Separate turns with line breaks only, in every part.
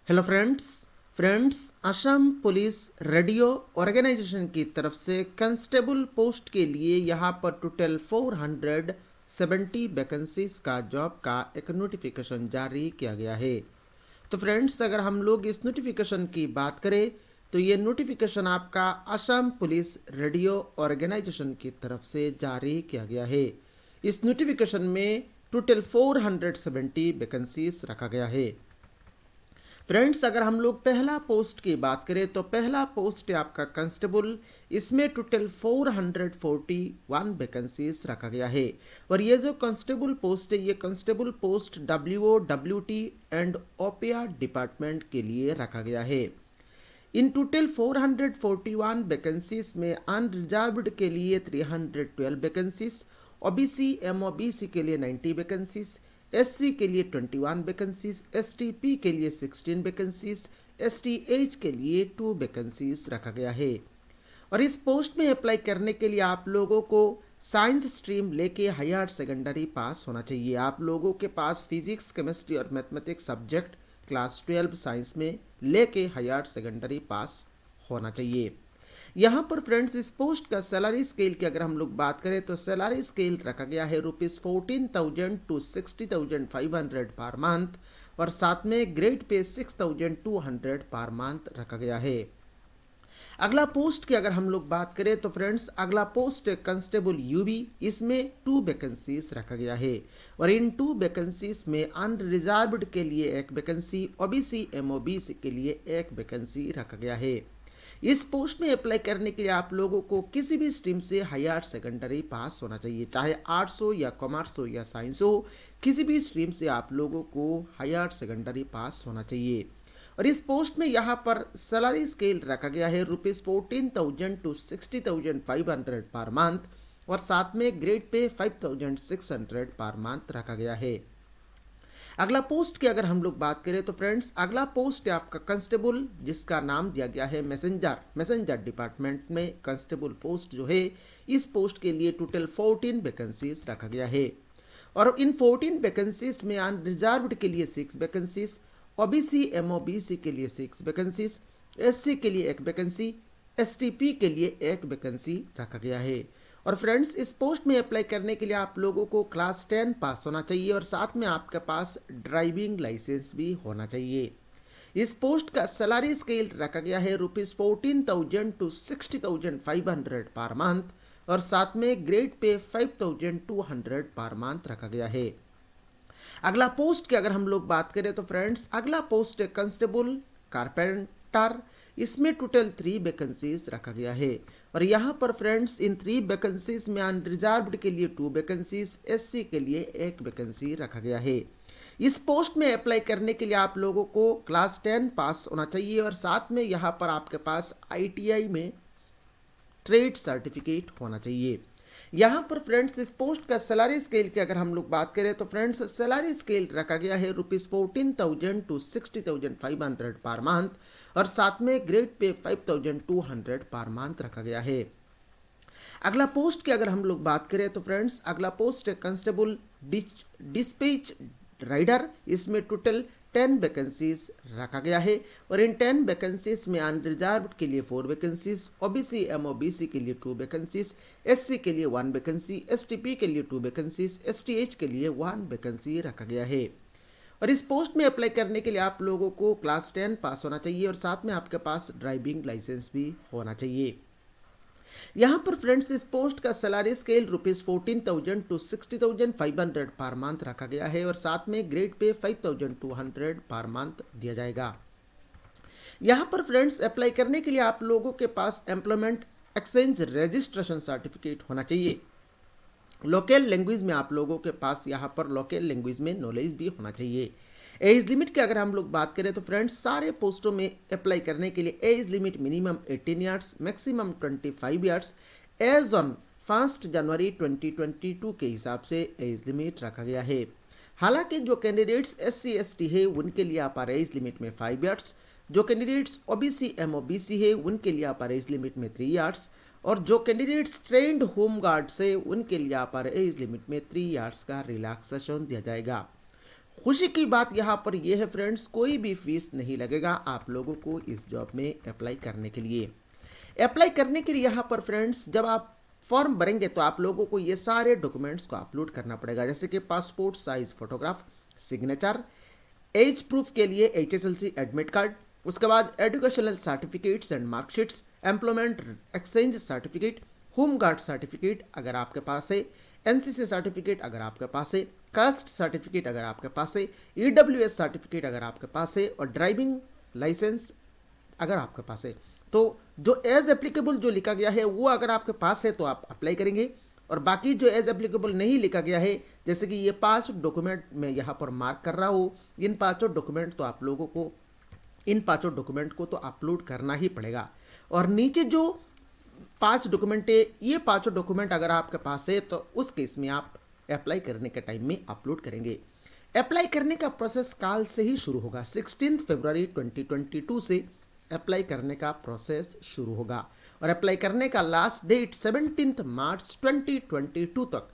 Hello friends Assam police radio organisation की तरफ से कांस्टेबल पोस्ट के लिए यहाँ पर टोटल 470 वैकेंसीज का जॉब का एक नोटिफिकेशन जारी किया गया है। तो फ्रेंड्स, अगर हम लोग इस नोटिफिकेशन की बात करें तो ये नोटिफिकेशन आपका असम पुलिस रेडियो ऑर्गेनाइजेशन की तरफ से जारी किया गया है। इस नोटिफिकेशन में टोटल 470 वैकेंसीज रखा गया है। फ्रेंड्स, अगर हम लोग पहला पोस्ट की बात करें तो पहला पोस्ट है आपका कांस्टेबल। इसमें टोटल 441 वैकेंसीज रखा गया है। और ये जो कांस्टेबल पोस्ट है ये कांस्टेबल पोस्ट WOWT एंड ओपिया डिपार्टमेंट के लिए रखा गया है। इन टोटल 441 वैकेंसीज में अनरिजर्व्ड के लिए 312 वैकेंसीज, ओबीसी MOBC के लिए 90 वैकेंसीज, SC के लिए 21 वैकेंसीज, STP के लिए 16 वैकेंसीज, STH के लिए 2 वैकेंसीज रखा गया है। और इस पोस्ट में अप्लाई करने के लिए आप लोगों को साइंस स्ट्रीम लेके हायर सेकेंडरी पास होना चाहिए। आप लोगों के पास फिजिक्स, केमिस्ट्री और मैथमेटिक्स सब्जेक्ट क्लास 12 साइंस में लेके हायर सेकेंडरी पास होना चाहिए। यहाँ पर फ्रेंड्स, इस पोस्ट का सैलरी स्केल की अगर हम लोग बात करें तो सैलरी स्केल रखा गया है ₹14,000 to 60,500 पर मंथ। और साथ में ग्रेड पे 6,200 पर मंथ रखा गया है। अगला पोस्ट की अगर हम लोग बात करें तो फ्रेंड्स, अगला पोस्ट है कांस्टेबल UB। इसमें 2 वैकेंसीज रखा गया है। और इन 2 वैकेंसीज में अनरिजर्व्ड के लिए 1 वैकेंसी, OBC MOBC के लिए 1 वैकेंसी रखा गया है। इस पोस्ट में अप्लाई करने के लिए आप लोगों को किसी भी स्ट्रीम से हायर सेकेंडरी पास होना चाहिए, चाहे आर्ट्स हो या कॉमर्स हो या साइंस हो। किसी भी स्ट्रीम से आप लोगों को हायर सेकेंडरी पास होना चाहिए। और इस पोस्ट में यहाँ पर सैलरी स्केल रखा गया है ₹14,000 to 60,500 पर मंथ। और साथ में ग्रेड पे 5,600 पर मंथ रखा गया है। अगला पोस्ट की अगर हम लोग बात करें तो फ्रेंड्स, अगला पोस्ट है आपका कांस्टेबल, जिसका नाम दिया गया है मैसेंजर डिपार्टमेंट में कांस्टेबल पोस्ट जो है। इस पोस्ट के लिए टोटल 14 वैकेंसीज रखा गया है। और इन 14 वैकेंसीज में अनरिजर्व्ड के लिए 6 वैकेंसीज, OBC MOBC के लिए 6 वैकेंसीज, SC के लिए 1 वैकेंसी, STP के लिए 1 वैकेंसी रखा गया है। और फ्रेंड्स, इस पोस्ट में अप्लाई करने के लिए आप लोगों को क्लास 10 पास होना चाहिए और साथ में आपके पास ड्राइविंग लाइसेंस भी होना चाहिए। इस पोस्ट का सैलरी स्केल रखा गया है ₹14,000 to 60,500 पर मंथ। और साथ में ग्रेड पे 5,200 पर मंथ रखा गया है। अगला पोस्ट की अगर हम लोग बात करें तो फ्रेंड्स, अगला पोस्ट है कांस्टेबल कारपेंटर। इसमें टोटल 3 वैकेंसीज रखा गया है। और यहाँ पर फ्रेंड्स, इन 3 वैकेंसीज में अनरिजर्व्ड के लिए 2 वैकेंसीज, SC के लिए 1 वैकेंसी रखा गया है। इस पोस्ट में अप्लाई करने के लिए आप लोगों को क्लास 10 पास होना चाहिए और साथ में यहाँ पर आपके पास ITI में ट्रेड सर्टिफिकेट होना चाहिए। यहाँ पर फ्रेंड्स, इस पोस्ट का सैलरी स्केल की अगर हम लोग बात करें तो फ्रेंड्स, सैलरी स्केल रखा गया है ₹14,000 to 60,500 पर मंथ। और साथ में ग्रेड पे 5,200 पर मंथ रखा गया है। अगला पोस्ट की अगर हम लोग बात करें तो फ्रेंड्स, अगला पोस्ट है कांस्टेबल डिस्पैच राइडर। इसमें टोटल 10 वैकेंसीज रखा गया है। और इन 10 वैकेंसीज में अनरिजर्व्ड के लिए 4 वैकेंसीज, OBC MOBC के लिए 2 वैकेंसीज, SC के लिए 1 वैकेंसी, STP के लिए 2 वैकेंसीज, STH के लिए 1 वैकेंसी रखा गया है। और इस पोस्ट में अप्लाई करने के लिए आप लोगों को क्लास 10 पास होना चाहिए और साथ में आपके पास ड्राइविंग लाइसेंस भी होना चाहिए। यहाँ पर फ्रेंड्स, इस पोस्ट का salary scale ₹14,000 to 60,500 per month रखा गया है। और साथ में ग्रेड पे 5,200 पर मंथ दिया जाएगा। यहाँ पर फ्रेंड्स, अप्लाई करने के लिए आप लोगों के पास एम्प्लॉयमेंट एक्सचेंज रजिस्ट्रेशन सर्टिफिकेट होना चाहिए। लोकल लैंग्वेज में आप लोगों के पास यहाँ पर लोकल लैंग्वेज में नॉलेज भी होना चाहिए। एज लिमिट की अगर हम लोग बात करें तो फ्रेंड्स, सारे पोस्टों में अप्लाई करने के लिए age limit minimum 18 years, maximum 25 years age on 1 जनवरी 2022 के हिसाब से एज लिमिट रखा गया है। हालांकि जो कैंडिडेट्स SC ST है उनके लिए अपर एज लिमिट में 5 ईयर्स, जो कैंडिडेट्स OBC MOBC है उनके लिए अपर एज लिमिट में 3 ईयर्स, और जो कैंडिडेट्स ट्रेंड होम गार्ड से उनके लिए अपर एज लिमिट में 3 ईयर्स का रिलैक्सेशन दिया जाएगा। खुशी की बात यहाँ पर यह है फ्रेंड्स, कोई भी फीस नहीं लगेगा आप लोगों को इस जॉब में अप्लाई करने के लिए। अप्लाई करने के लिए यहाँ पर फ्रेंड्स जब आप फॉर्म भरेंगे तो आप लोगों को ये सारे डॉक्यूमेंट्स को अपलोड करना पड़ेगा, जैसे कि passport size photograph, signature, age proof के लिए HSLC एडमिट कार्ड, उसके बाद educational certificates and marksheets, employment exchange certificate, home guard certificate अगर आपके पास है, NCC सर्टिफिकेट अगर आपके पास है, कास्ट सर्टिफिकेट अगर आपके पास है, EWS सर्टिफिकेट अगर आपके पास है और ड्राइविंग लाइसेंस अगर आपके पास है। तो जो एज एप्लीकेबल जो लिखा गया है वो अगर आपके पास है तो आप अप्लाई करेंगे, और बाकी जो एज एप्लीकेबल नहीं लिखा गया है, जैसे कि ये 5 डॉक्यूमेंट मैं यहाँ पर मार्क कर रहा हूँ, इन 5 डॉक्यूमेंट तो आप लोगों को इन 5 डॉक्यूमेंट को तो अपलोड करना ही पड़ेगा। और नीचे जो 5 डॉक्यूमेंट है, ये 5 डॉक्यूमेंट अगर आपके पास है तो उस केस में आप अप्लाई करने के टाइम में अपलोड करेंगे। अप्लाई करने का प्रोसेस काल से ही शुरू होगा। 16 फरवरी 2022 से अप्लाई करने का प्रोसेस शुरू होगा और अप्लाई करने का लास्ट डेट 17 मार्च 2022 तक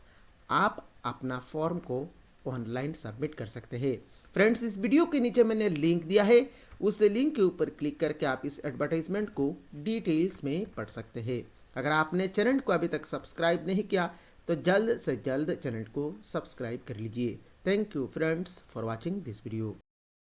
आप अपना फॉर्म को ऑनलाइन सबमिट कर सकते हैं। फ्रेंड्स, इस वीडियो के नीचे मैंने लिंक दिया है, उस लिंक के ऊपर क्लिक करके आप इस एडवर्टाइजमेंट को डिटेल्स में पढ़ सकते हैं। अगर आपने चैनल को अभी तक सब्सक्राइब नहीं किया तो जल्द से जल्द चैनल को सब्सक्राइब कर लीजिए। Thank you friends for watching this video.